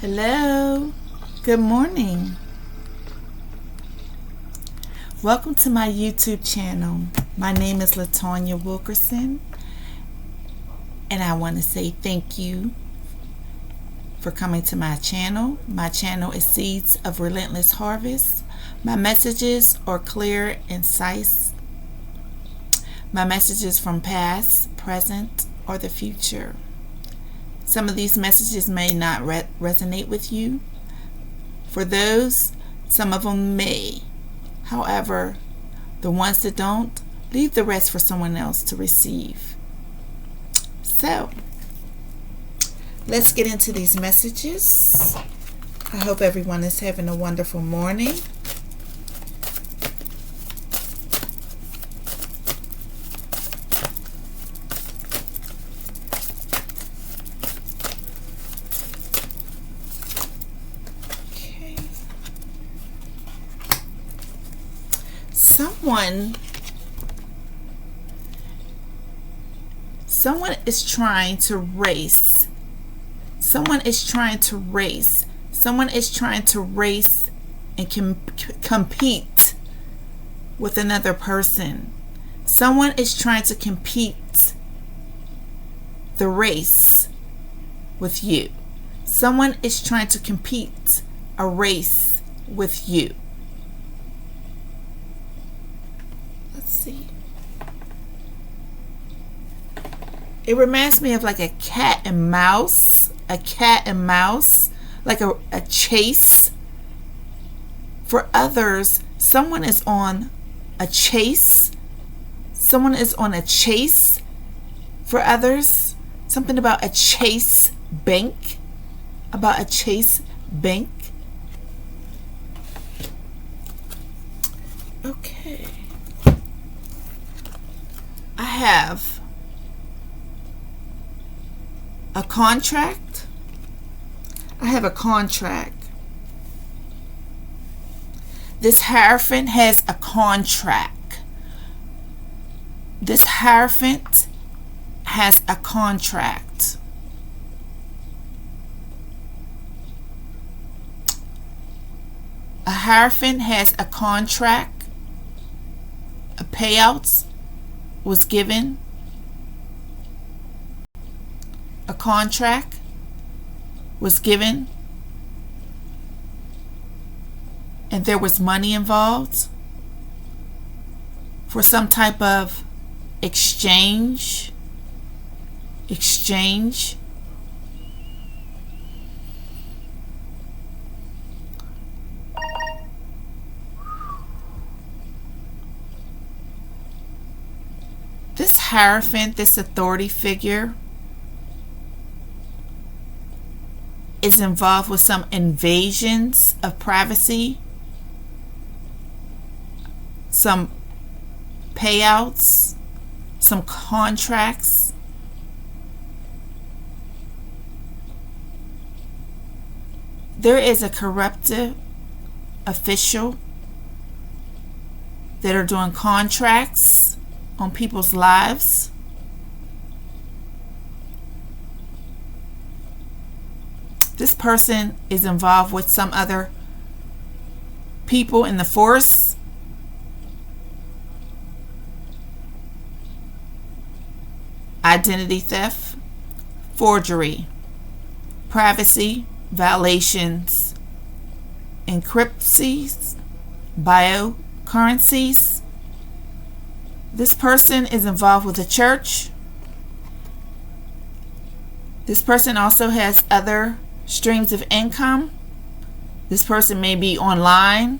Hello, good morning. Welcome to my YouTube channel. My name is Latonya Wilkerson, and I want to say thank you for coming to my channel. My channel is Seeds of Relentless Harvest. My messages are clear and concise. My messages from past, present, or the future. Some of these messages may not resonate with you. For those, some of them may. However, the ones that don't, leave the rest for someone else to receive. So, let's get into these messages. I hope everyone is having a wonderful morning. Someone is trying to race. Someone is trying to race. Someone is trying to race and compete with another person. Someone is trying to compete the race with you. Someone is trying to compete a race with you. It reminds me of like a cat and mouse. A cat and mouse. Like a chase. For others, someone is on a chase. Someone is on a chase. For others, something about a chase bank. About a chase bank. Okay. I have a contract. I have a contract. This Hierophant has a contract. This Hierophant has a contract. A Hierophant has a contract. A payout was given. A contract was given, and there was money involved for some type of exchange. This Hierophant, this authority figure, is involved with some invasions of privacy, some payouts, some contracts. There is a corruptive official that are doing contracts on people's lives. This person is involved with some other people in the force. Identity theft, forgery, privacy violations, encryptions, biocurrencies. This person is involved with the church. This person also has other streams of income. This person may be online.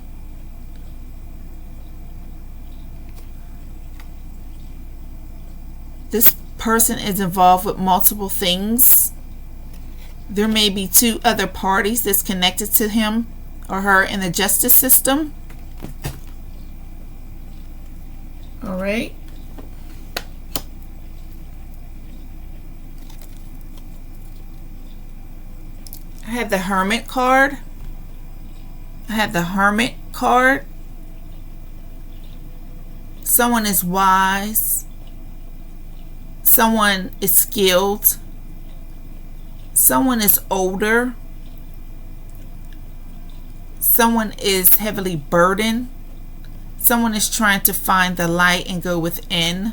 This person is involved with multiple things. There may be two other parties that's connected to him or her in the justice system. All right. I have the Hermit card. I have the Hermit card. Someone is wise. Someone is skilled. Someone is older. Someone is heavily burdened. Someone is trying to find the light and go within.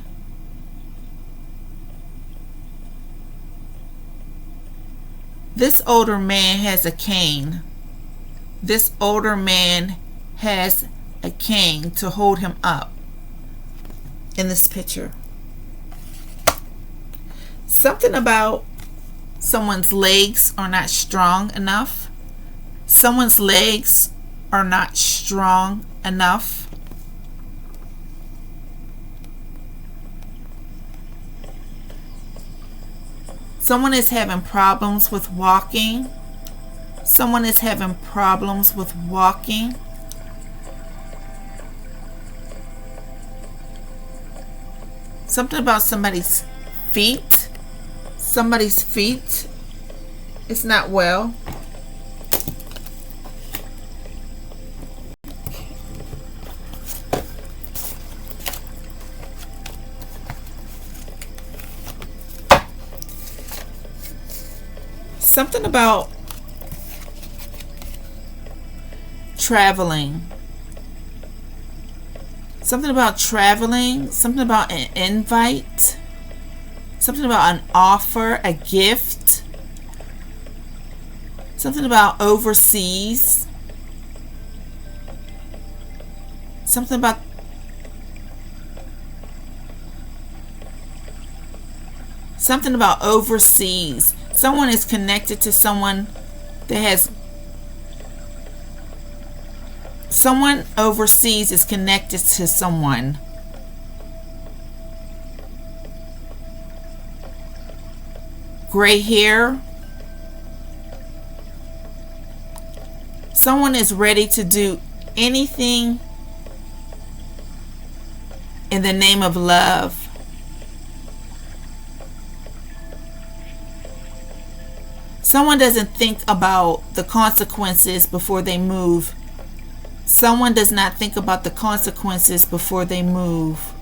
This older man has a cane. This older man has a cane to hold him up in this picture. Something about someone's legs are not strong enough. Someone's legs are not strong enough. Someone is having problems with walking. Someone is having problems with walking. Something about somebody's feet. Somebody's feet is not well. Something about traveling. Something about traveling. Something about an invite. Something about an offer, a gift. Something about overseas. Something about overseas. Someone is connected to someone that has, someone overseas is connected to someone. Gray hair. Someone is ready to do anything in the name of love. Someone doesn't think about the consequences before they move. Someone does not think about the consequences before they move.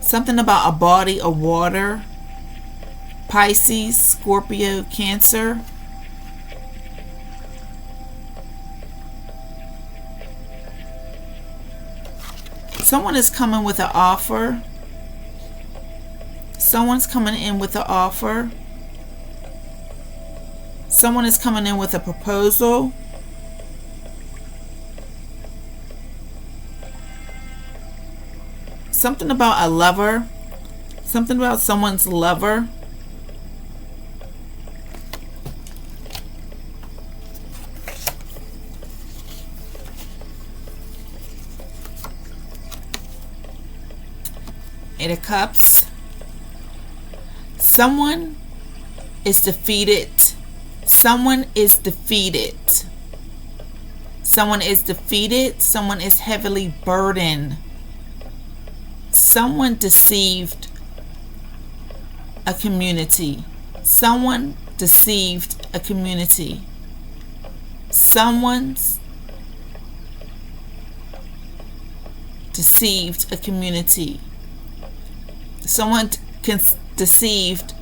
Something about a body of water. Pisces, Scorpio, Cancer. Someone is coming with an offer. Someone's coming in with an offer. Someone is coming in with a proposal. Something about a lover. Something about someone's lover. Eight of Cups. Someone is defeated. Someone is defeated. Someone is defeated. Someone is heavily burdened. Someone deceived a community. Someone deceived a community. Someone's deceived a community. Someone deceived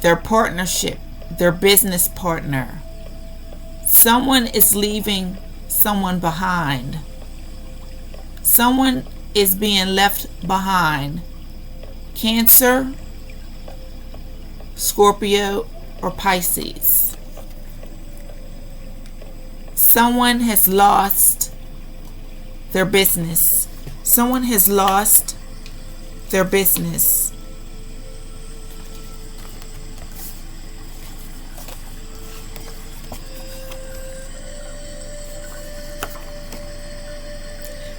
their partnership, their business partner. Someone is leaving someone behind. Someone is being left behind. Cancer, Scorpio, or Pisces. Someone has lost their business. Someone has lost their business.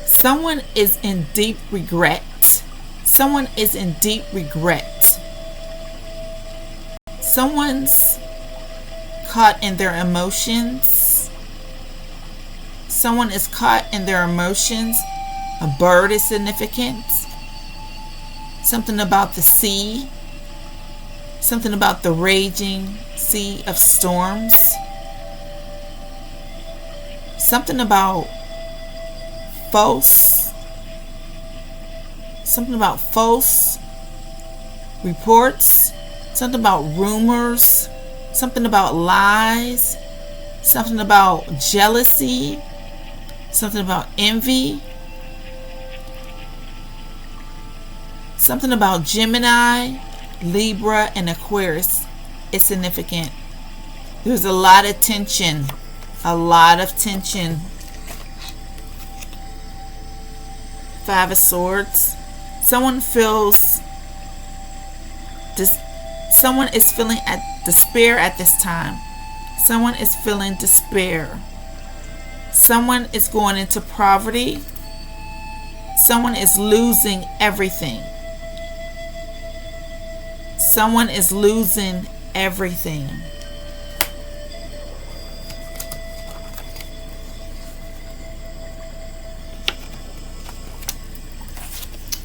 Someone is in deep regret. Someone is in deep regret. Someone's caught in their emotions. Someone is caught in their emotions. A bird is significant. Something about the sea. Something about the raging sea of storms. Something about something about false reports, something about rumors, something about lies, something about jealousy, something about envy, something about Gemini, Libra, and Aquarius is significant. There's a lot of tension, a lot of tension. Five of Swords. Someone feels this. Someone is feeling despair at this time. Someone is feeling despair. Someone is going into poverty. Someone is losing everything. Someone is losing everything.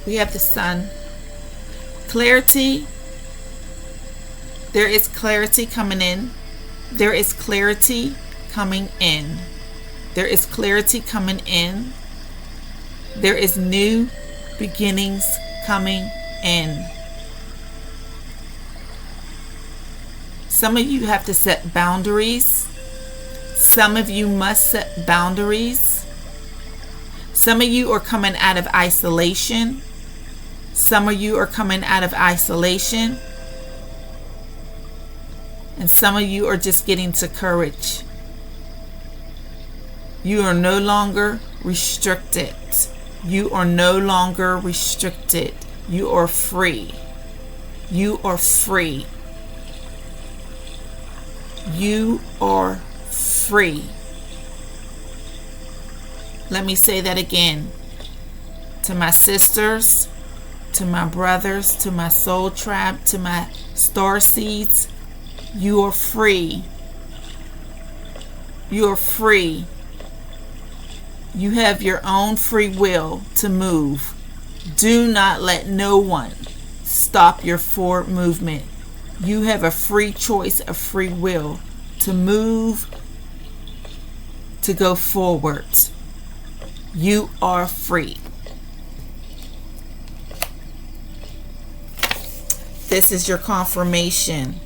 We have the Sun. Clarity. There is clarity coming in. There is clarity coming in. There is clarity coming in. There is new beginnings coming in. Some of you have to set boundaries. Some of you must set boundaries. Some of you are coming out of isolation. Some of you are coming out of isolation. And some of you are just getting to courage. You are no longer restricted. You are no longer restricted. You are free. You are free. You are free. Let me say that again. To my sisters, to my brothers, to my soul tribe, to my star seeds, you are free. You are free. You have your own free will to move. Do not let no one stop your forward movement. You have a free choice, a free will to move, to go forward. You are free. This is your confirmation.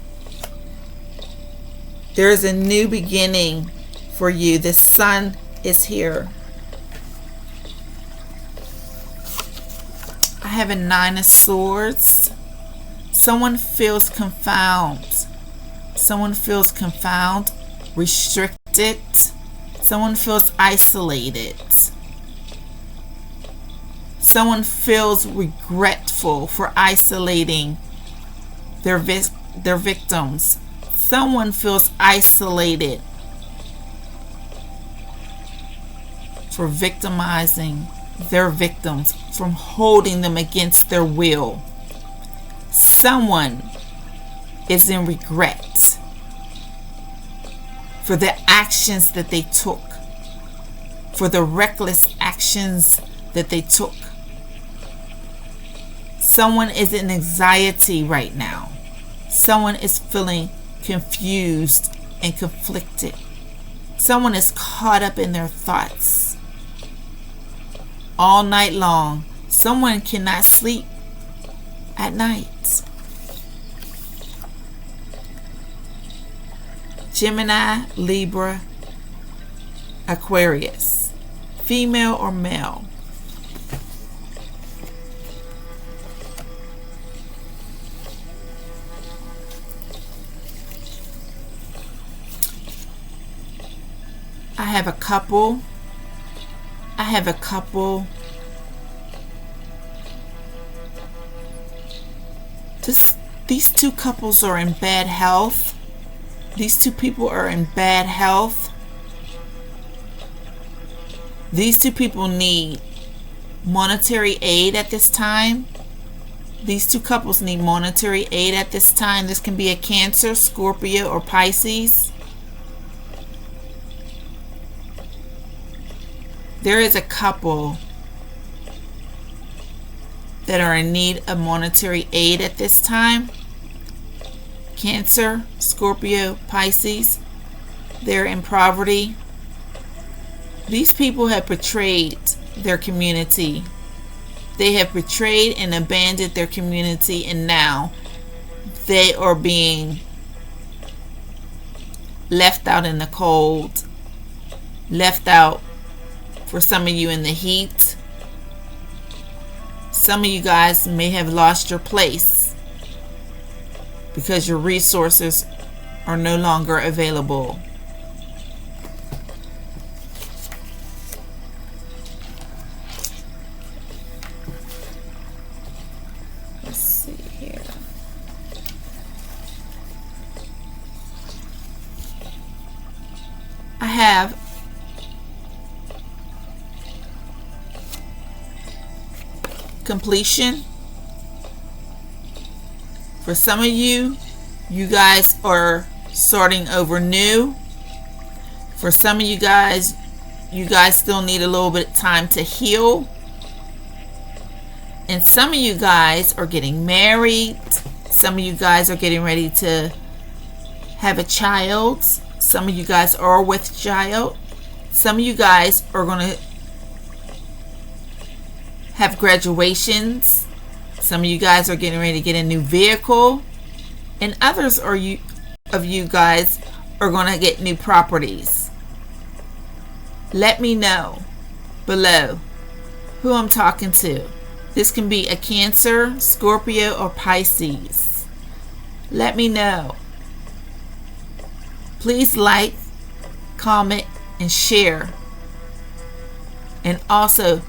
There is a new beginning for you. The Sun is here. I have a Nine of Swords. Someone feels confounded. Someone feels confounded, restricted. Someone feels isolated. Someone feels regretful for isolating their victims. Someone feels isolated for victimizing their victims, from holding them against their will. Someone is in regret for the actions that they took, for the reckless actions that they took. Someone is in anxiety right now. Someone is feeling confused and conflicted. Someone is caught up in their thoughts all night long. Someone cannot sleep at night. Gemini, Libra, Aquarius, female or male. I have a couple. I have a couple. These two couples are in bad health. These two people are in bad health. These two people need monetary aid at this time. These two couples need monetary aid at this time. This can be a Cancer, Scorpio, or Pisces. There is a couple that are in need of monetary aid at this time. Cancer, Scorpio, Pisces. They're in poverty. These people have betrayed their community. They have betrayed and abandoned their community, and now they are being left out in the cold, left out for some of you in the heat. Some of you guys may have lost your place because your resources are no longer available. Let's see here. I have completion. For some of you, you guys are starting over new. For some of you guys still need a little bit of time to heal. And some of you guys are getting married. Some of you guys are getting ready to have a child. Some of you guys are with child. Some of you guys are going to have graduations. Some of you guys are getting ready to get a new vehicle. And others of you guys are going to get new properties. Let me know below who I'm talking to. This can be a Cancer, Scorpio, or Pisces. Let me know. Please like, comment, and share. And also,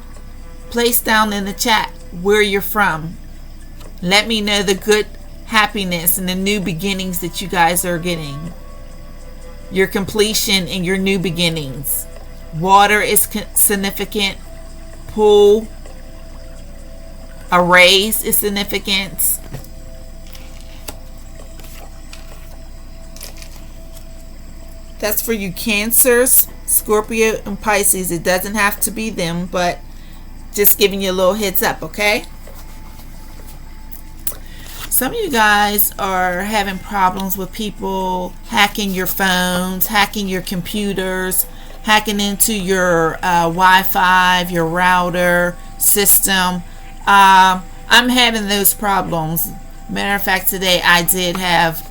place down in the chat where you're from. Let me know the good happiness and the new beginnings that you guys are getting. Your completion and your new beginnings. Water is significant. Pool. A raise is significant. That's for you Cancers, Scorpio, and Pisces. It doesn't have to be them, but just giving you a little heads up, okay? Some of you guys are having problems with people hacking your phones, hacking your computers, hacking into your Wi-Fi, your router system. I'm having those problems. Matter of fact, today I did have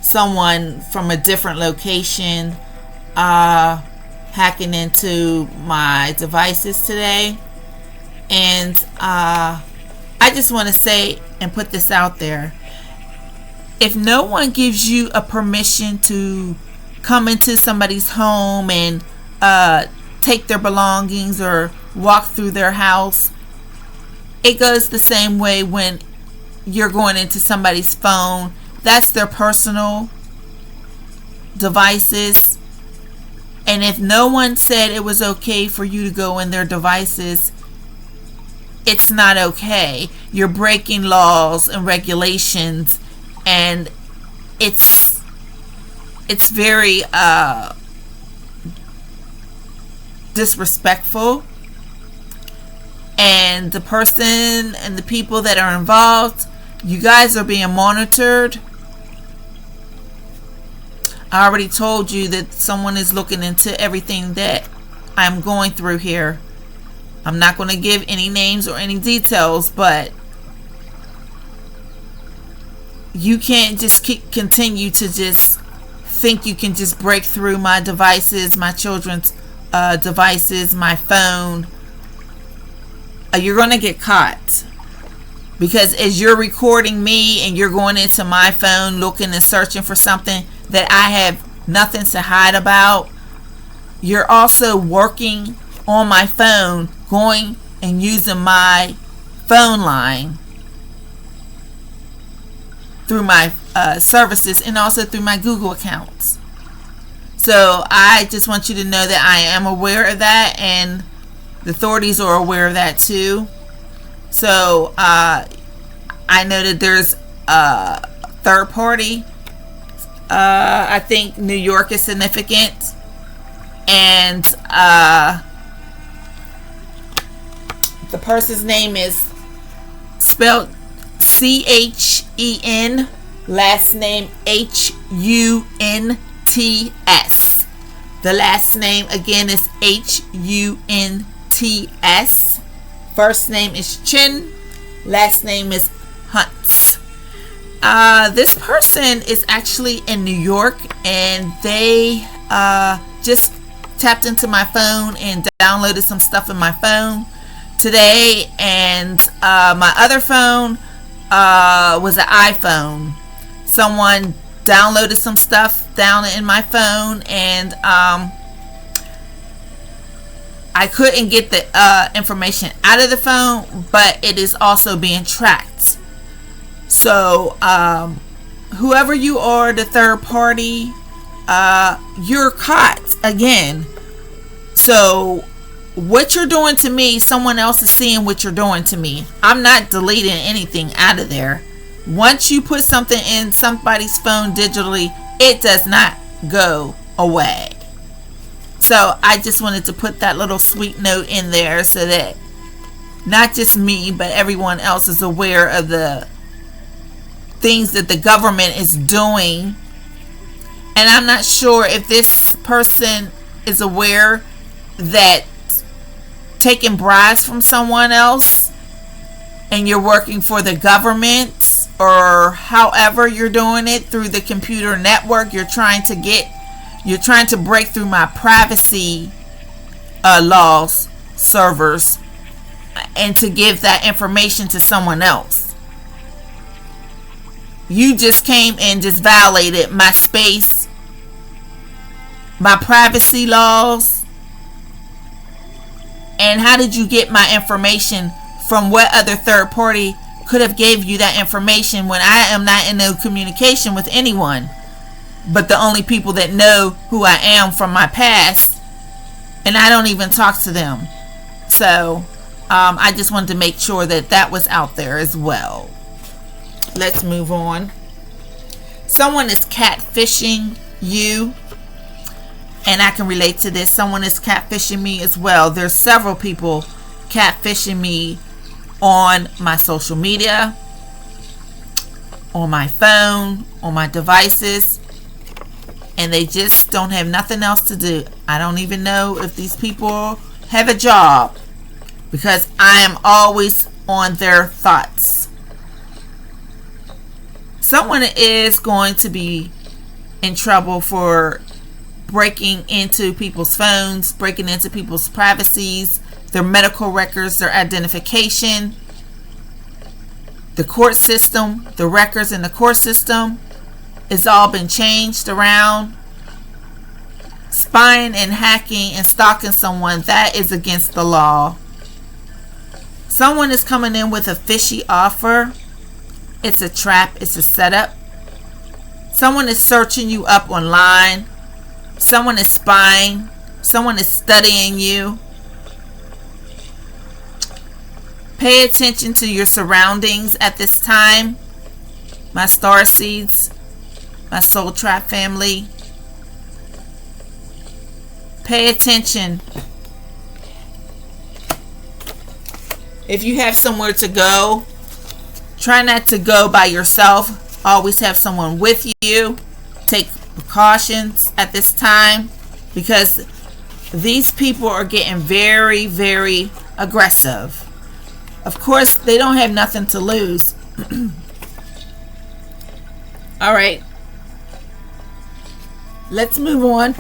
someone from a different location hacking into my devices today. And I just want to say and put this out there. If no one gives you a permission to come into somebody's home and take their belongings or walk through their house, it goes the same way when you're going into somebody's phone. That's their personal devices. And if no one said it was okay for you to go in their devices, it's not okay. You're breaking laws and regulations, and it's very disrespectful. And the person and the people that are involved, you guys are being monitored. I already told you that someone is looking into everything that I'm going through here. I'm not going to give any names or any details, but you can't just continue to just think you can just break through my devices, my children's devices, my phone. You're going to get caught. Because as you're recording me and you're going into my phone looking and searching for something that I have nothing to hide about, you're also working on my phone, going and using my phone line through my services and also through my Google accounts. So I just want you to know that I am aware of that, and the authorities are aware of that too. So I know that there's a third party. I think New York is significant, and the person's name is spelled C-H-E-N, last name H-U-N-T-S. The last name again is H-U-N-T-S. First name is Chin, last name is Hunt. This person is actually in New York, and they just tapped into my phone and downloaded some stuff in my phone today. And my other phone was an iPhone. Someone downloaded some stuff down in my phone, and I couldn't get the information out of the phone, but it is also being tracked. So whoever you are, the third party, you're caught again. So what you're doing to me, someone else is seeing what you're doing to me. I'm not deleting anything out of there. Once you put something in somebody's phone digitally, it does not go away. So I just wanted to put that little sweet note in there so that not just me, but everyone else is aware of the things that the government is doing. And I'm not sure if this person is aware that taking bribes from someone else and you're working for the government, or however you're doing it through the computer network, you're trying to break through my privacy laws servers and to give that information to someone else. You just came and just violated my space, my privacy laws. And how did you get my information? From what other third party could have gave you that information when I am not in no communication with anyone but the only people that know who I am from my past, and I don't even talk to them. So I just wanted to make sure that that was out there as well. Let's move on. Someone is catfishing you, and I can relate to this. Someone is catfishing me as well. There's several people catfishing me on my social media, on my phone, on my devices, and they just don't have nothing else to do. I don't even know if these people have a job, because I am always on their thoughts. Someone is going to be in trouble for breaking into people's phones, breaking into people's privacies, their medical records, their identification, the court system, the records in the court system. It's all been changed around. Spying and hacking and stalking someone, that is against the law. Someone is coming in with a fishy offer. It's a trap. It's a setup. Someone is searching you up online. Someone is spying. Someone is studying you. Pay attention to your surroundings at this time, my star seeds, my soul trap family. Pay attention. If you have somewhere to go, try not to go by yourself. Always have someone with you. Take precautions at this time, because these people are getting very, very aggressive. Of course, they don't have nothing to lose. All right. Let's move on.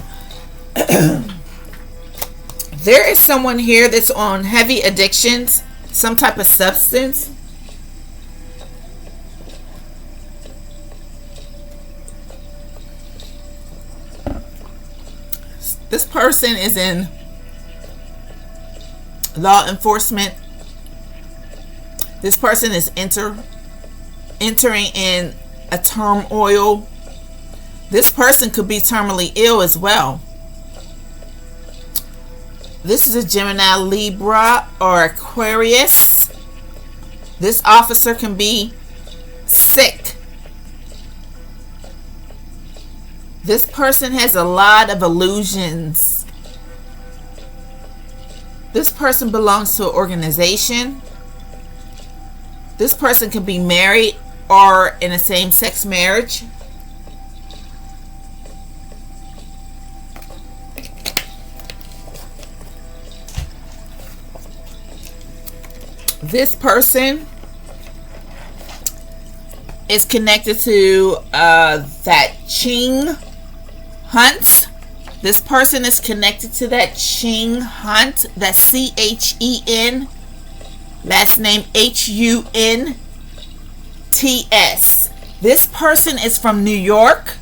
There is someone here that's on heavy addictions, some type of substance. This person is in law enforcement. This person is entering in a turmoil. This person could be terminally ill as well. This is a Gemini, Libra, or Aquarius. This officer can be sick. This person has a lot of illusions. This person belongs to an organization. This person can be married or in a same-sex marriage. This person is connected to that Ching Hunt. This person is connected to that Ching Hunt. That's C-H-E-N. Last name H-U-N-T-S. This person is from New York.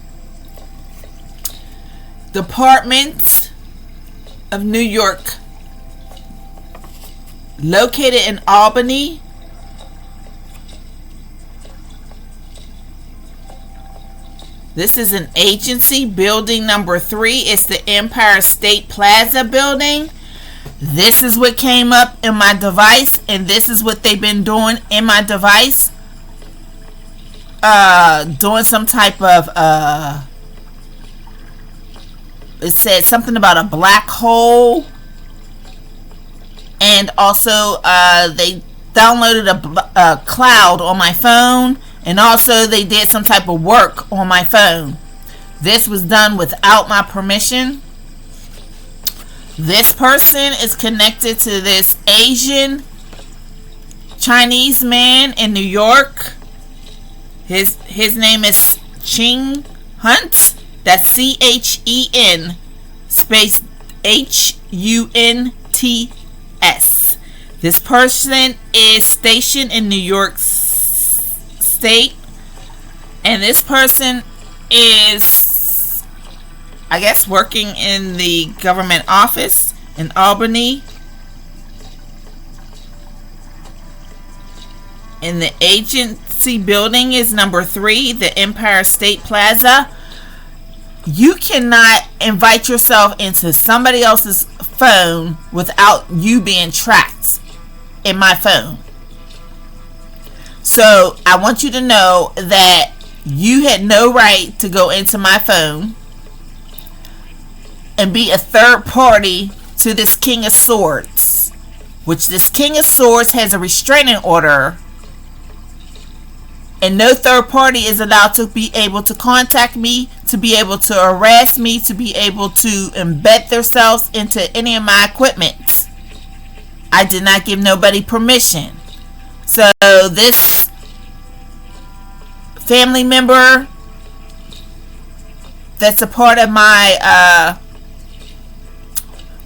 Department of New York. Located in Albany. This is an agency. Building number 3 is the Empire State Plaza building. This is what came up in my device, and this is what they've been doing in my device. Doing some type of it said something about a black hole, and also they downloaded a cloud on my phone, and also they did some type of work on my phone. This was done without my permission. This person is connected to this Asian Chinese man in New York. His name is Ching Hunt. That's C-H-E-N space H-U-N-T-S. This person is stationed in New York State, and this person is, I guess, working in the government office in Albany. And the agency building is number 3, the Empire State Plaza. You cannot invite yourself into somebody else's phone without you being tracked in my phone. So I want you to know that you had no right to go into my phone and be a third party to this King of Swords, which this King of Swords has a restraining order, and no third party is allowed to be able to contact me, to be able to harass me, to be able to embed themselves into any of my equipment. I did not give nobody permission. So this family member that's a part of my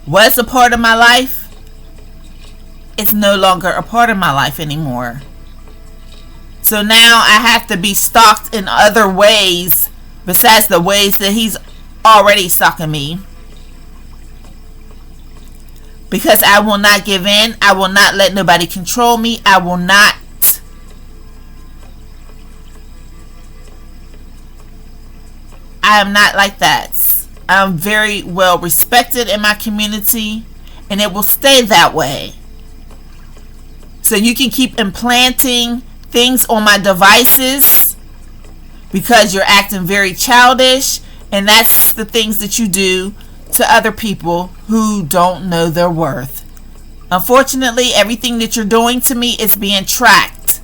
was a part of my life, it's no longer a part of my life anymore. So now I have to be stalked in other ways besides the ways that he's already stalking me, because I will not give in. I will not let nobody control me. I will not. I am not like that. I'm very well respected in my community, and it will stay that way. So you can keep implanting things on my devices because you're acting very childish, and that's the things that you do to other people who don't know their worth. Unfortunately, everything that you're doing to me is being tracked.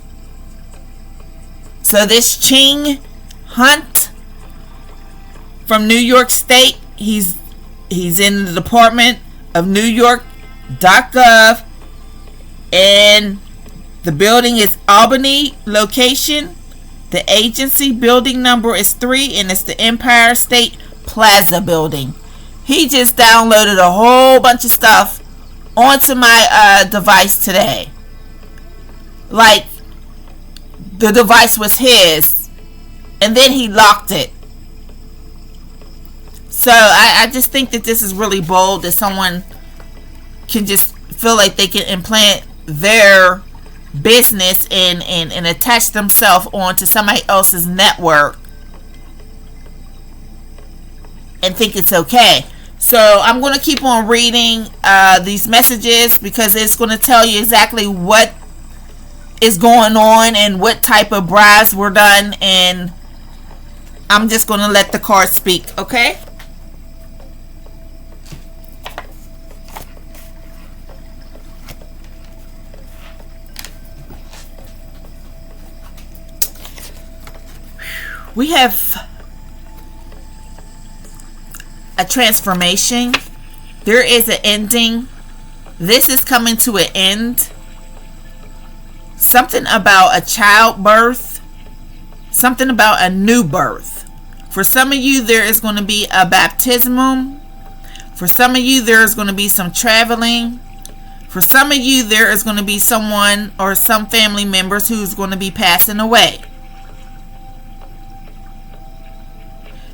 So this Ching Hunt from New York State, he's in the Department of New York.gov, and the building is Albany location. The agency building number is 3, and it's the Empire State Plaza building. He just downloaded a whole bunch of stuff onto my device today. Like the device was his, and then he locked it. So I just think that this is really bold, that someone can just feel like they can implant their business and attach themselves onto somebody else's network and think it's okay. So I'm going to keep on reading these messages, because it's going to tell you exactly what is going on and what type of bribes were done, and I'm just going to let the cards speak, okay? We have a transformation. There is an ending. This is coming to an end. Something about a childbirth. Something about a new birth. For some of you, there is going to be a baptismal. For some of you, there is going to be some traveling. For some of you, there is going to be someone or some family members who's going to be passing away.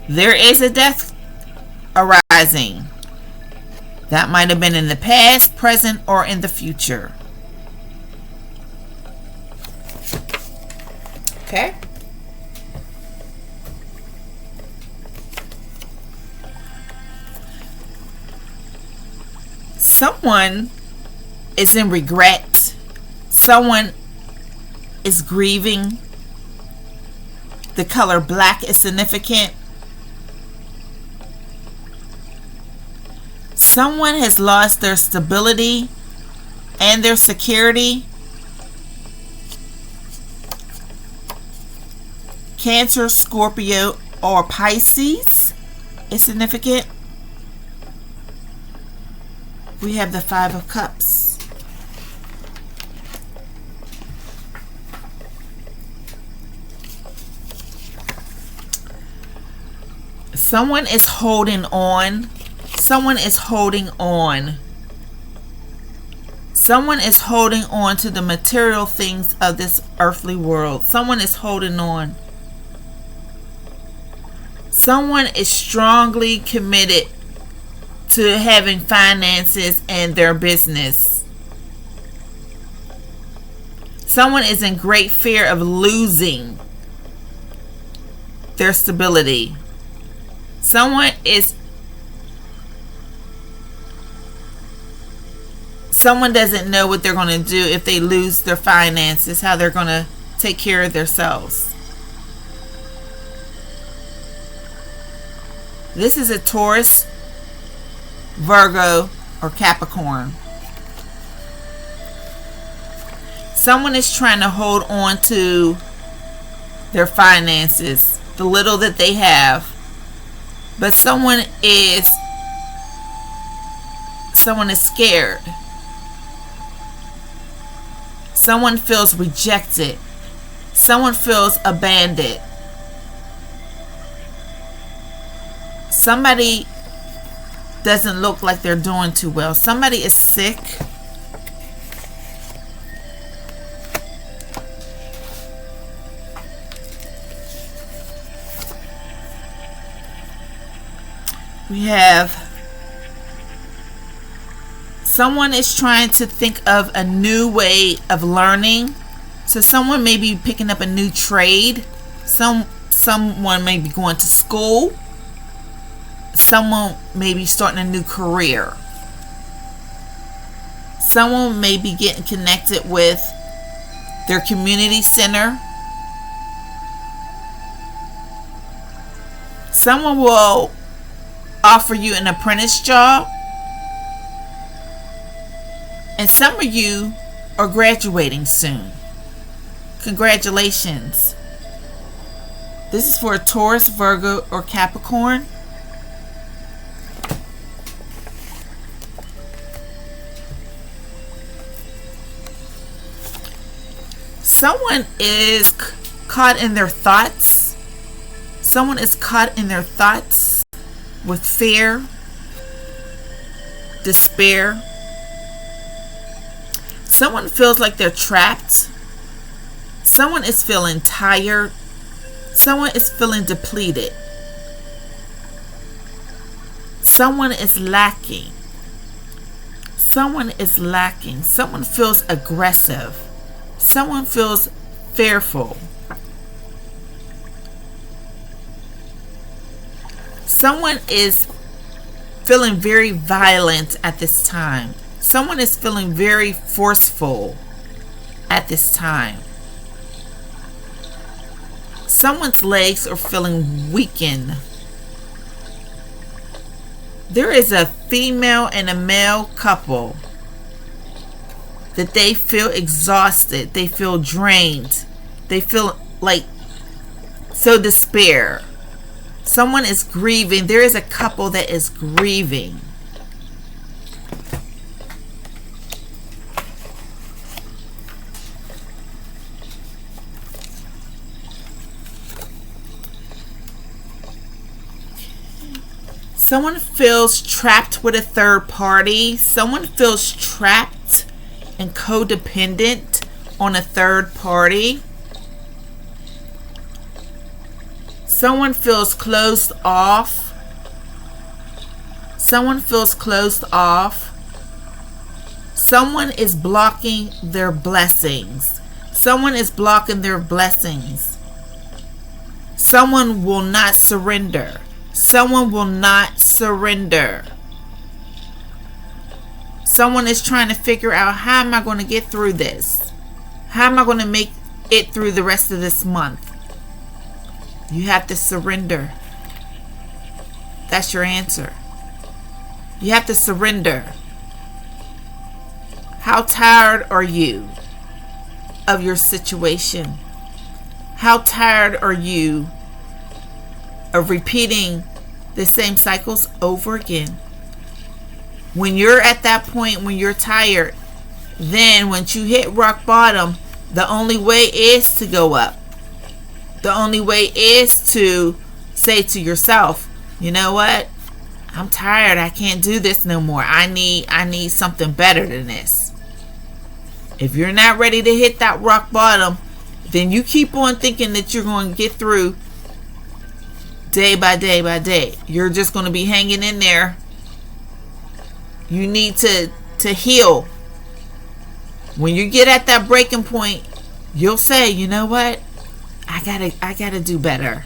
There is a death arising. That might have been in the past, present, or in the future. Okay. Someone is in regret. Someone is grieving. The color black is significant. Someone has lost their stability and their security. Cancer, Scorpio, or Pisces is significant. We have the Five of Cups. Someone is holding on. Someone is holding on. Someone is holding on to the material things of this earthly world. Someone is holding on. Someone is strongly committed to having finances and their business. Someone is in great fear of losing their stability. Someone doesn't know what they're going to do if they lose their finances, how they're going to take care of themselves. This is a Taurus, Virgo, or Capricorn. Someone is trying to hold on to their finances, the little that they have, but someone is scared. Someone feels rejected. Someone feels abandoned. Somebody doesn't look like they're doing too well. Somebody is sick. We have someone is trying to think of a new way of learning. So someone may be picking up a new trade. Someone may be going to school. Someone may be starting a new career. Someone may be getting connected with their community center. Someone will offer you an apprentice job. And some of you are graduating soon. Congratulations. This is for a Taurus, Virgo, or Capricorn. Someone is caught in their thoughts. Someone is caught in their thoughts with fear, despair. Someone feels like they're trapped. Someone is feeling tired. Someone is feeling depleted. Someone is lacking. Someone is lacking. Someone feels aggressive. Someone feels fearful. Someone is feeling very violent at this time. Someone is feeling very forceful at this time. Someone's legs are feeling weakened. There is a female and a male couple that they feel exhausted. They feel drained. They feel like so despair. Someone is grieving. There is a couple that is grieving. Someone feels trapped with a third party. Someone feels trapped and codependent on a third party. Someone feels closed off. Someone feels closed off. Someone is blocking their blessings. Someone is blocking their blessings. Someone will not surrender. Someone will not surrender. Someone is trying to figure out, how am I going to get through this? How am I going to make it through the rest of this month? You have to surrender. That's your answer. You have to surrender. How tired are you of your situation? How tired are you of repeating the same cycles over again? When you're at that point, when you're tired, then once you hit rock bottom, the only way is to go up. The only way is to say to yourself, you know what? I'm tired. I can't do this no more. I need something better than this. If you're not ready to hit that rock bottom, then you keep on thinking that you're going to get through day by day by day. You're just going to be hanging in there. You need to heal. When you get at that breaking point, you'll say, you know what? I gotta do better.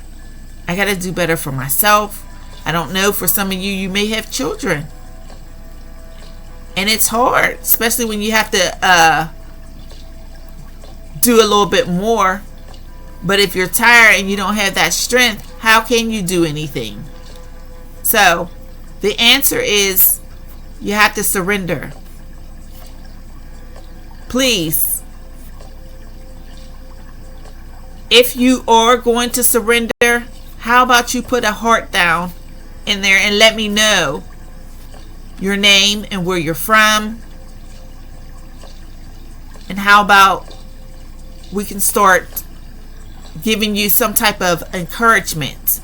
I gotta do better for myself. I don't know, for some of you, you may have children. And it's hard, especially when you have to do a little bit more. But if you're tired and you don't have that strength, how can you do anything? So the answer is, you have to surrender. Please, if you are going to surrender, how about you put a heart down in there and let me know your name and where you're from? And how about we can start giving you some type of encouragement?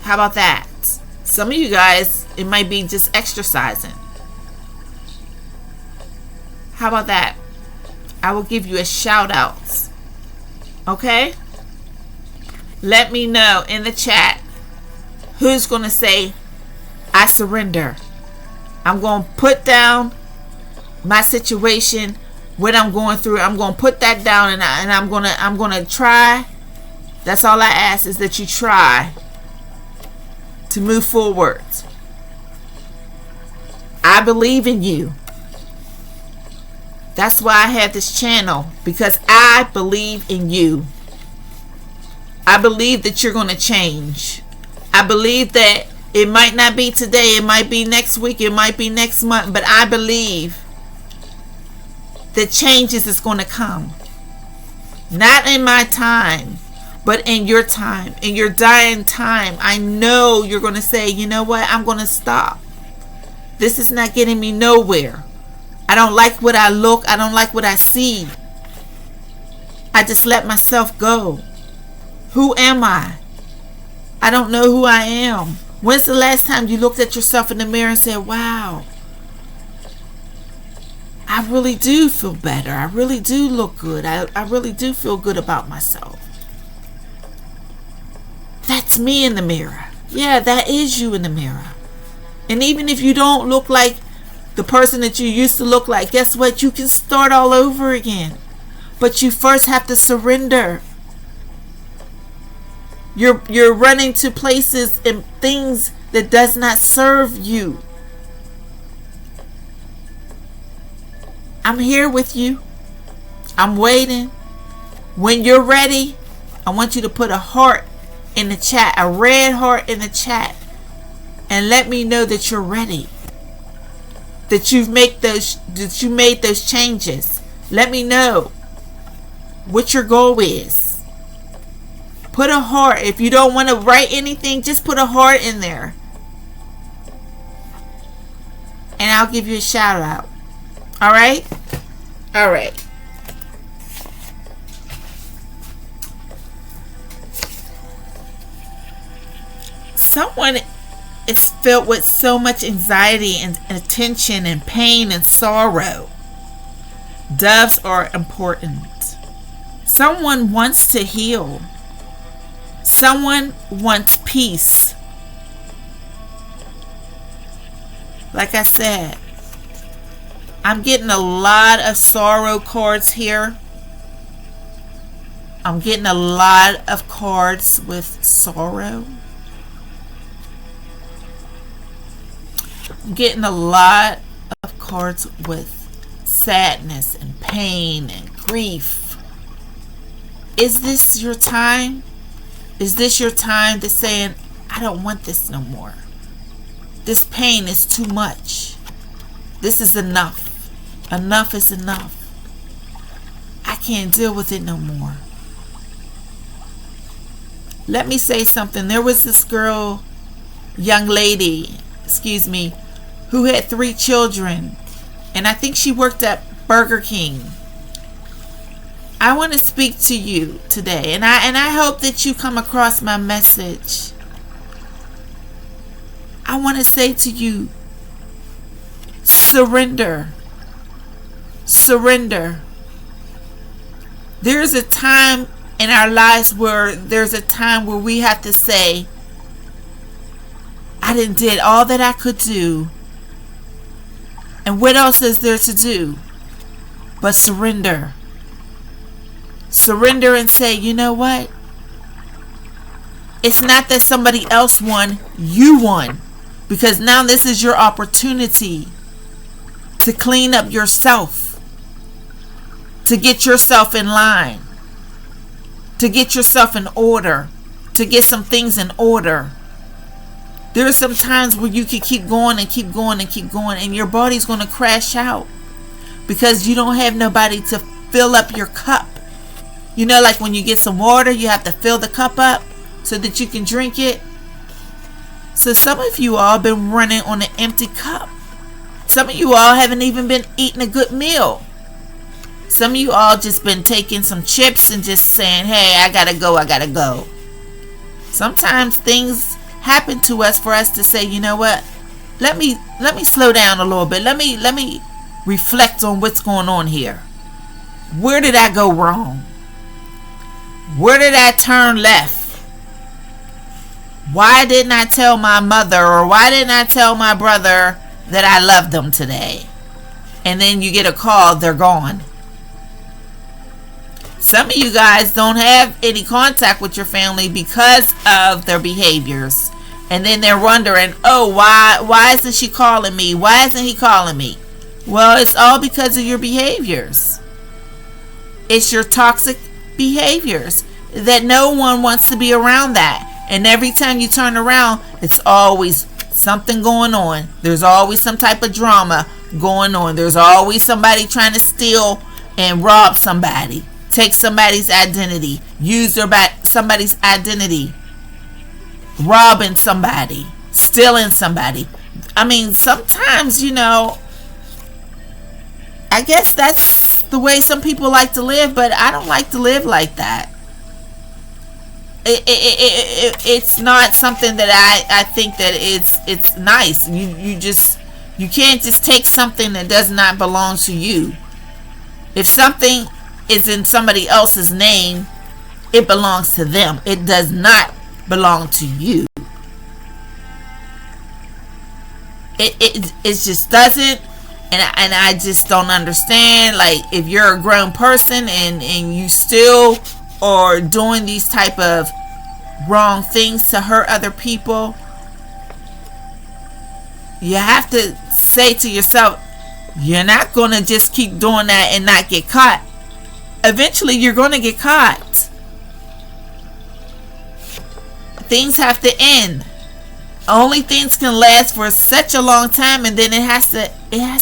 How about that? Some of you guys, it might be just exercising. How about that? I will give you a shout out. Okay? Let me know in the chat who's going to say, I surrender. I'm going to put down my situation, what I'm going through. I'm going to put that down, and I'm going to try. That's all I ask, is that you try to move forward. I believe in you. That's why I have this channel, because I believe in you. I believe that you're going to change. I believe that it might not be today, it might be next week, it might be next month, but I believe that changes is going to come. Not in my time, but in your time, in your dying time. I know you're going to say, you know what, I'm going to stop. This is not getting me nowhere. I don't like what I look. I don't like what I see. I just let myself go. Who am I? I don't know who I am. When's the last time you looked at yourself in the mirror and said, wow, I really do feel better. I really do look good. I really do feel good about myself. That's me in the mirror. Yeah, that is you in the mirror. And even if you don't look like the person that you used to look like, guess what? You can start all over again. But you first have to surrender. You're running to places and things that does not serve you. I'm here with you. I'm waiting. When you're ready, I want you to put a heart in the chat, a red heart in the chat, and let me know that you're ready. That you made those changes. Let me know what your goal is. Put a heart. If you don't want to write anything, just put a heart in there, and I'll give you a shout out. All right? All right. Someone is filled with so much anxiety and attention and pain and sorrow. Doves are important. Someone wants to heal. Someone wants peace. Like I said, I'm getting a lot of sorrow cards here. I'm getting a lot of cards with sorrow. I'm getting a lot of cards with sadness and pain and grief. Is this your time? Is this your time to saying, I don't want this no more? This pain is too much. This is enough. Enough is enough. I can't deal with it no more. Let me say something. There was this girl, young lady, who had 3 children. And I think she worked at Burger King. I want to speak to you today. And I hope that you come across my message. I want to say to you, surrender. Surrender. There's a time in our lives where we have to say, I did all that I could do. And what else is there to do but surrender? Surrender and say, you know what? It's not that somebody else won, you won. Because now this is your opportunity to clean up yourself, to get yourself in line, to get yourself in order, to get some things in order. There are some times where you can keep going and keep going and keep going, and your body's going to crash out because you don't have nobody to fill up your cup. You know, like when you get some water, you have to fill the cup up so that you can drink it. So some of you all have been running on an empty cup. Some of you all haven't even been eating a good meal. Some of you all just been taking some chips and just saying, hey, I gotta go. Sometimes things happen to us for us to say, you know what? Let me slow down a little bit. Let me reflect on what's going on here. Where did I go wrong? Where did I turn left? Why didn't I tell my mother, or why didn't I tell my brother that I loved them today? And then you get a call, they're gone. Some of you guys don't have any contact with your family because of their behaviors. And then they're wondering, oh, why isn't she calling me? Why isn't he calling me? Well, it's all because of your behaviors. It's your toxic behaviors that no one wants to be around that. And every time you turn around, it's always something going on. There's always some type of drama going on. There's always somebody trying to steal and rob somebody, take somebody's identity, use somebody's identity, robbing somebody, stealing somebody. I mean, sometimes, you know, I guess that's the way some people like to live, but I don't like to live like that. It's not something that I think that it's nice. You can't just take something that does not belong to you. If something is in somebody else's name, it belongs to them. It does not belong to you. It just doesn't. And I just don't understand. Like, if you're a grown person and you still are doing these type of wrong things to hurt other people, you have to say to yourself, you're not going to just keep doing that and not get caught. Eventually you're going to get caught. Things have to end. Only things can last for such a long time, and then it has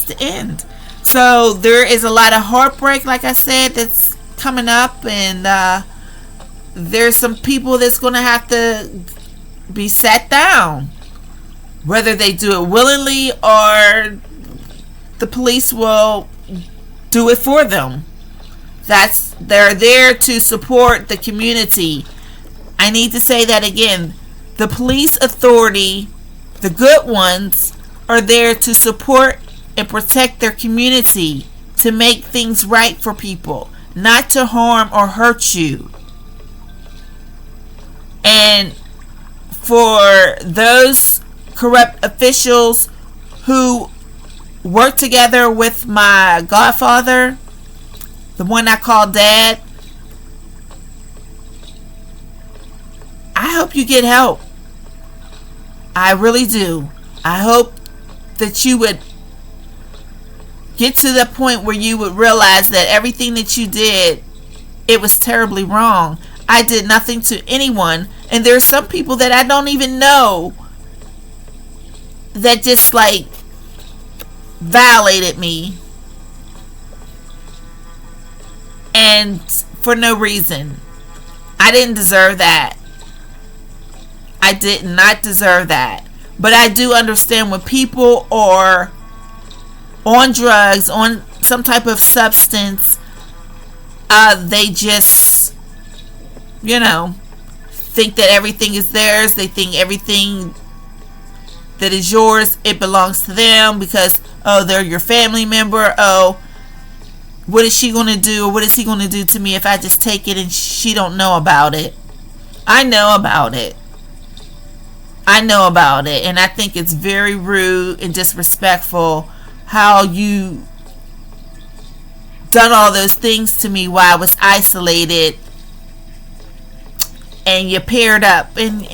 to end. So there is a lot of heartbreak, like I said, that's coming up, and there's some people that's going to have to be sat down, whether they do it willingly or the police will do it for them. They're there to support the community. I need to say that again. The police authority The good ones are there to support and protect their community, to make things right for people, not to harm or hurt you. And for those corrupt officials who work together with my godfather, the one I call Dad, I hope you get help. I really do. I hope that you would get to the point where you would realize that everything that you did, it was terribly wrong. I did nothing to anyone, and there are some people that I don't even know that just like violated me, and for no reason. I didn't deserve that. I did not deserve that. But I do understand when people are on drugs, on some type of substance, they just, think that everything is theirs. They think everything that is yours, it belongs to them because, they're your family member. What is she going to do, or what is he going to do to me if I just take it and she don't know about it? I know about it. And I think it's very rude and disrespectful how you done all those things to me while I was isolated, and you paired up and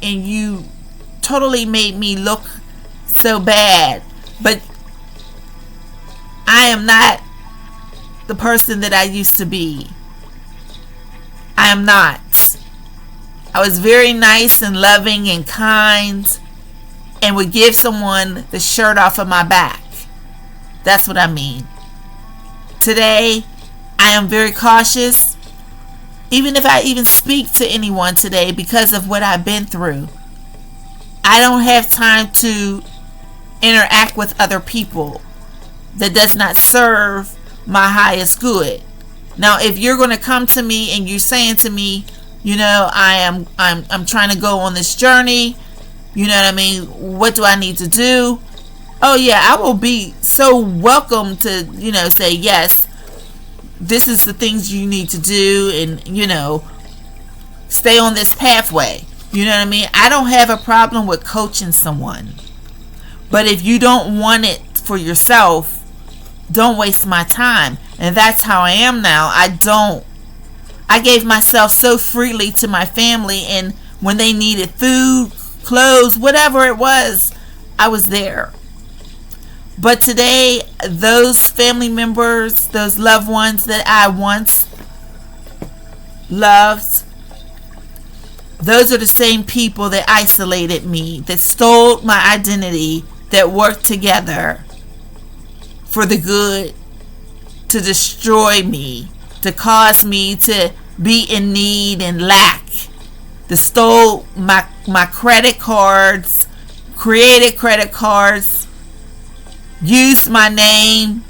you totally made me look so bad. But I am not the person that I used to be. I am not. I was very nice and loving and kind, and would give someone the shirt off of my back. That's what I mean. Today, I am very cautious. Even if I even speak to anyone today, because of what I've been through, I don't have time to interact with other people that does not serve my highest good. Now, if you're going to come to me and you're saying to me, I'm trying to go on this journey, you know what I mean? What do I need to do? Oh yeah, I will be so welcome to, say, yes, this is the things you need to do, and, stay on this pathway. You know what I mean? I don't have a problem with coaching someone. But if you don't want it for yourself, don't waste my time. And that's how I am now. I gave myself so freely to my family, and when they needed food, clothes, whatever it was, I was there. But today, those family members, those loved ones that I once loved, those are the same people that isolated me, that stole my identity, that worked together for the good, to destroy me, to cause me to be in need and lack, that stole my credit cards, created credit cards, used my name.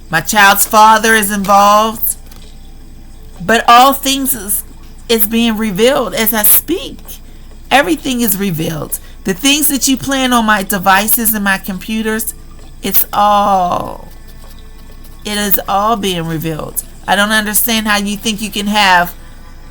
My child's father is involved. But all things is being revealed as I speak. Everything is revealed. The things that you plan on my devices and my computers, it is all being revealed. I don't understand how you think you can have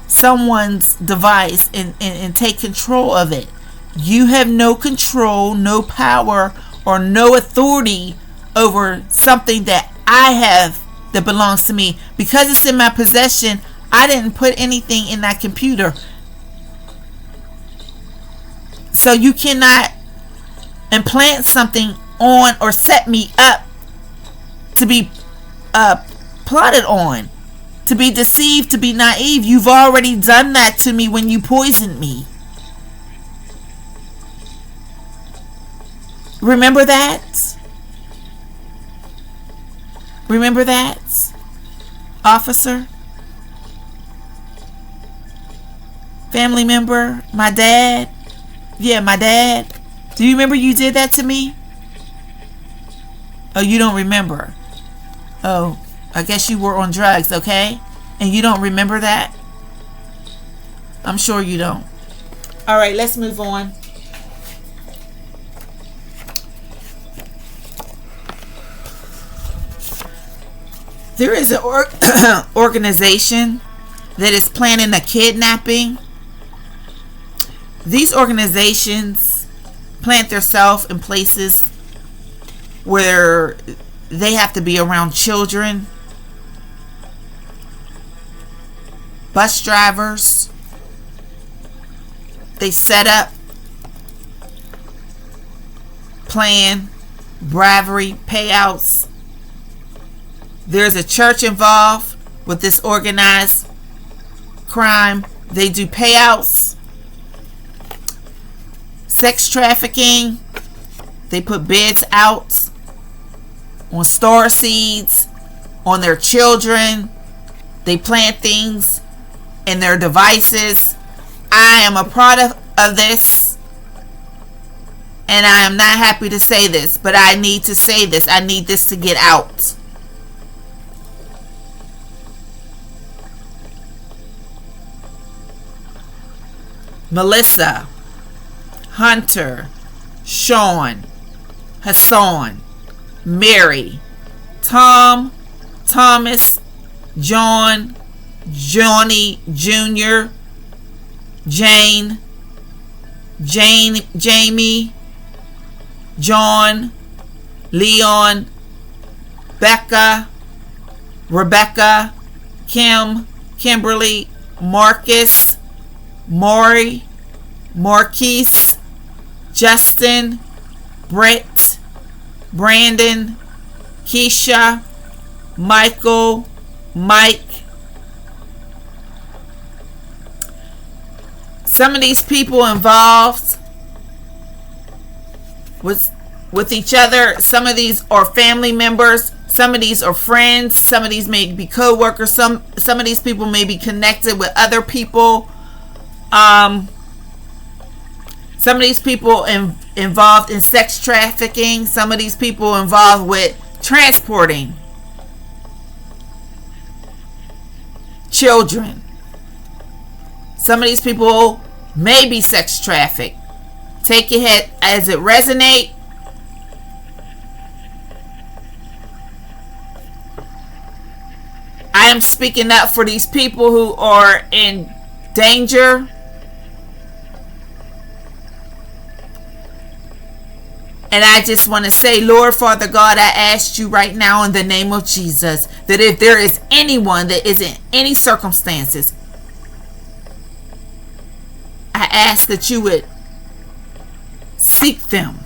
someone's device and take control of it. You have no control, no power, or no authority over something that I have that belongs to me. Because it's in my possession, I didn't put anything in that computer. So you cannot implant something on or set me up to be plotted on, to be deceived, to be naive. You've already done that to me when you poisoned me. Remember that? Remember that, officer? Family member? My dad? Yeah, my dad. Do you remember you did that to me? Oh, you don't remember. Oh, I guess you were on drugs, okay? And you don't remember that? I'm sure you don't. All right, let's move on. There is an organization that is planning a kidnapping. These organizations plant themselves in places where they have to be around children, bus drivers. They set up, plan, bribery, payouts. There's a church involved with this organized crime. They do payouts, sex trafficking. They put bids out on STARSEEDS, on their children. They plant things in their devices. I am a product of this, and I am not happy to say this, but I need to say this. I need this to get out. Melissa, Hunter, Sean, Hassan, Mary, Tom, Thomas, John, Johnny Jr., Jane, Jamie, John, Leon, Becca, Rebecca, Kim, Kimberly, Marcus, Maury, Marquise, Justin, Brett, Brandon, Keisha, Michael, Mike. Some of these people involved with each other. Some of these are family members. Some of these are friends. Some of these may be co-workers. Some of these people may be connected with other people. Some of these people involved in sex trafficking. Some of these people involved with transporting children. Some of these people may be sex trafficked. Take it as it resonates. I am speaking up for these people who are in danger. And I just want to say, Lord, Father God, I ask you right now in the name of Jesus that if there is anyone that is in any circumstances, I ask that you would seek them.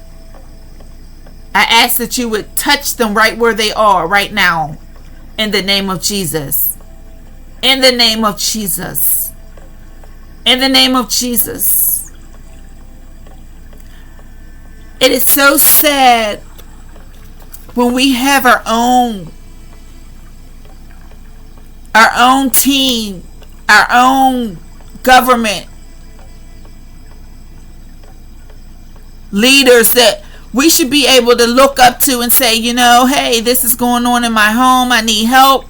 I ask that you would touch them right where they are right now in the name of Jesus. In the name of Jesus. In the name of Jesus. It is so sad when we have our own team, our own government leaders that we should be able to look up to and say, you know, hey, this is going on in my home. I need help.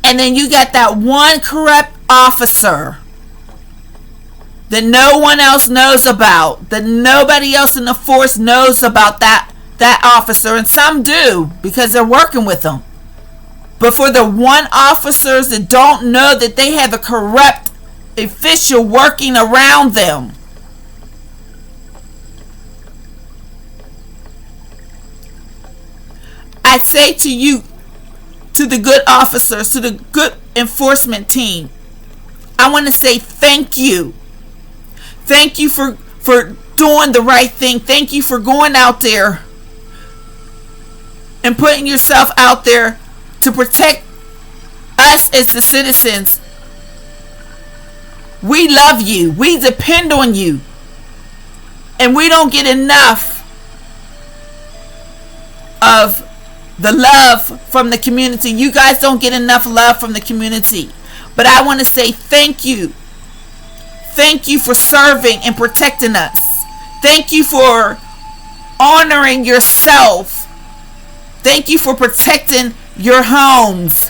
And then you got that one corrupt officer that no one else knows about, that nobody else in the force knows about that officer, and some do because they're working with them. But for the one officers that don't know that they have a corrupt official working around them, I say to you, to the good officers, to the good enforcement team, I want to say thank you. Thank you for doing the right thing. Thank you for going out there and putting yourself out there to protect us as the citizens. We love you. We depend on you. And we don't get enough of the love from the community. You guys don't get enough love from the community. But I want to say thank you. Thank you for serving and protecting us. Thank you for honoring yourself. Thank you for protecting your homes.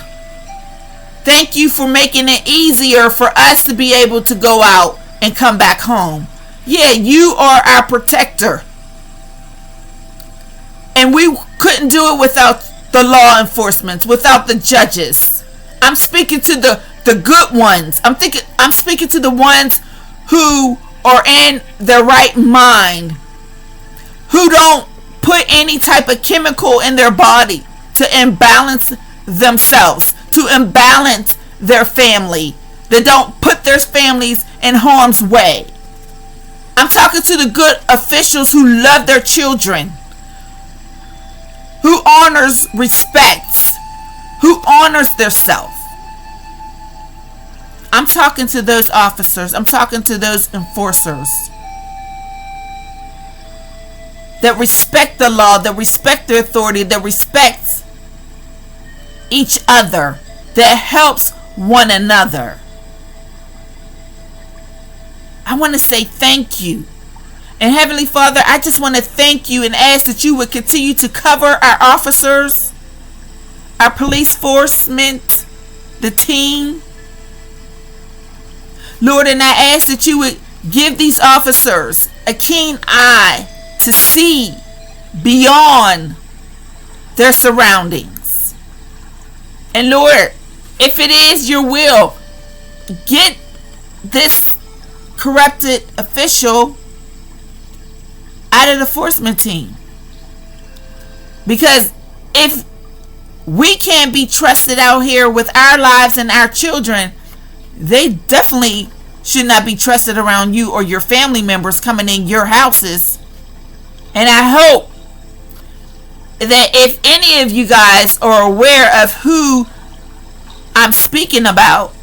Thank you for making it easier for us to be able to go out and come back home. Yeah, you are our protector. And we couldn't do it without the law enforcement, without the judges. I'm speaking to the good ones. I'm speaking to the ones who are in their right mind, who don't put any type of chemical in their body to imbalance themselves, to imbalance their family, that don't put their families in harm's way. I'm talking to the good officials who love their children, who honors respects, who honors their self. I'm talking to those officers. I'm talking to those enforcers that respect the law, that respect the authority, that respects each other, that helps one another. I want to say thank you. And Heavenly Father, I just want to thank you and ask that you would continue to cover our officers, our police enforcement, the team. Lord, and I ask that you would give these officers a keen eye to see beyond their surroundings. And Lord, if it is your will, get this corrupted official out of the enforcement team. Because if we can't be trusted out here with our lives and our children, they definitely should not be trusted around you or your family members coming in your houses. And I hope that if any of you guys are aware of who I'm speaking about,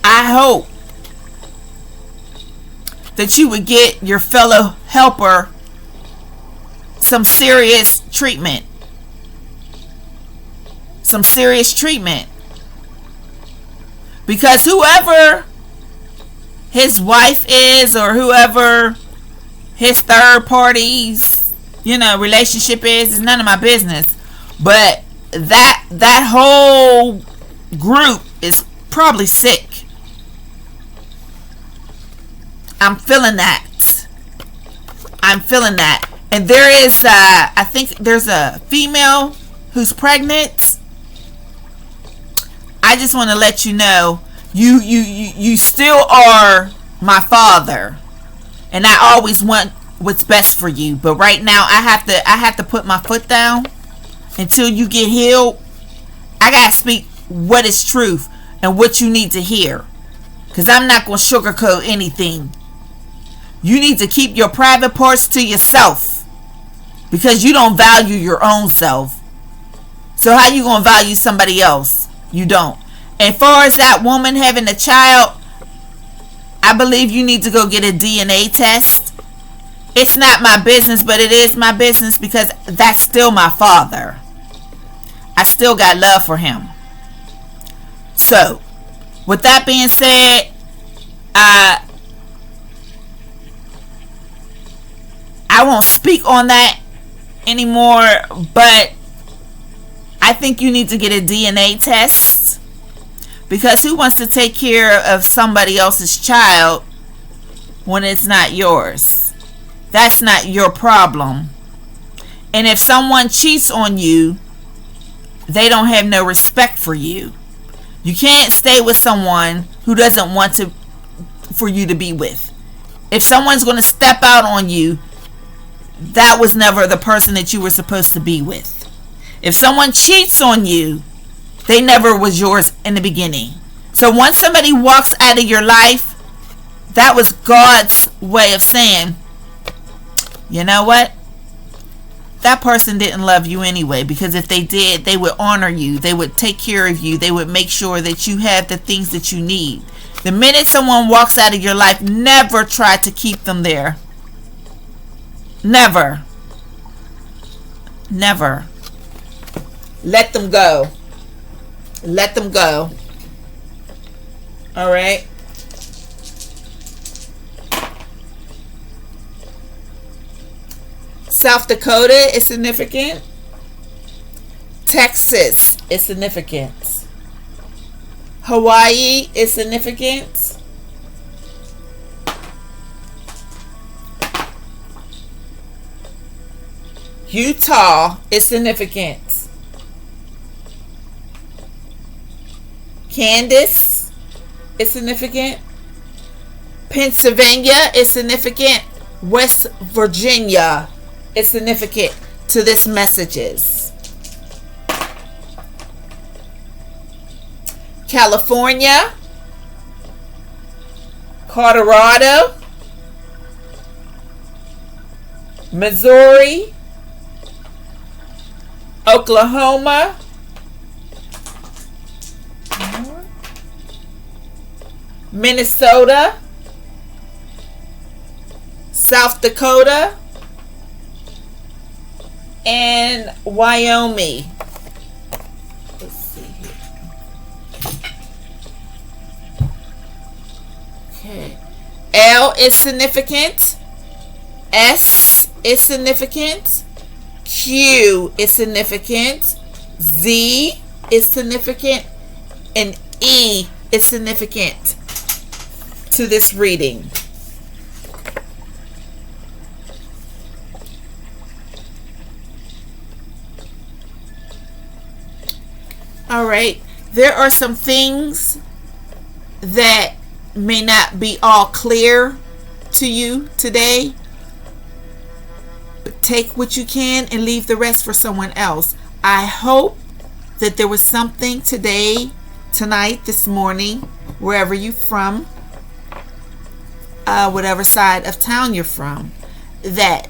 I hope that you would get your fellow helper some serious treatment. Some serious treatment. Because whoever his wife is, or whoever his third party's, relationship is none of my business. But that whole group is probably sick. I'm feeling that. And there is, I think there's a female who's pregnant. I just want to let you know, you still are my father, and I always want what's best for you. But right now, I have to put my foot down until you get healed. I gotta speak what is truth and what you need to hear, because I'm not gonna sugarcoat anything. You need to keep your private parts to yourself, because you don't value your own self. So how you gonna value somebody else? You don't. And far as that woman having a child, I believe you need to go get a DNA test. It's not my business, but it is my business, because that's still my father. I still got love for him. So, with that being said, I won't speak on that anymore, but I think you need to get a DNA test, because who wants to take care of somebody else's child when it's not yours? That's not your problem. And if someone cheats on you, they don't have no respect for you. You can't stay with someone who doesn't want for you to be with. If someone's going to step out on you, that was never the person that you were supposed to be with. If someone cheats on you, they never was yours in the beginning. So once somebody walks out of your life, that was God's way of saying, you know what? That person didn't love you anyway, because if they did, they would honor you. They would take care of you. They would make sure that you have the things that you need. The minute someone walks out of your life, never try to keep them there. Never. Never. Let them go. Let them go. All right. South Dakota is significant. Texas is significant. Hawaii is significant. Utah is significant. Kansas is significant. Pennsylvania is significant. West Virginia is significant to this messages. California, Colorado, Missouri, Oklahoma, Minnesota, South Dakota, and Wyoming. Let's see here. Okay. L is significant. S is significant. Q is significant. Z is significant. And E is significant to this reading. All right, there are some things that may not be all clear to you today. But take what you can and leave the rest for someone else. I hope that there was something today, tonight, this morning, wherever you're from, whatever side of town you're from, that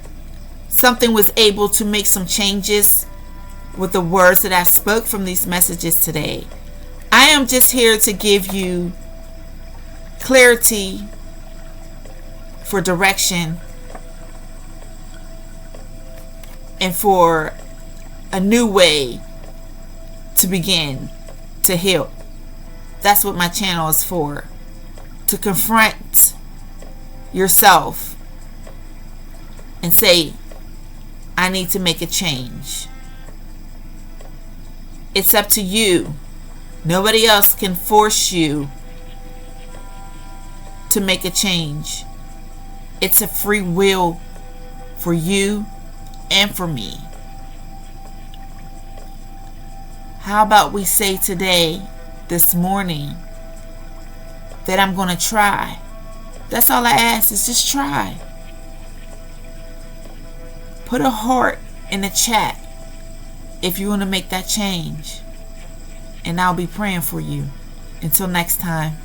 something was able to make some changes with the words that I spoke from these messages today. I am just here to give you clarity for direction and for a new way to begin to heal. That's what my channel is for. To confront yourself and say, I need to make a change. It's up to you. Nobody else can force you to make a change. It's a free will for you and for me. How about we say today, this morning, that I'm going to try. That's all I ask, is just try. Put a heart in the chat if you want to make that change. And I'll be praying for you. Until next time.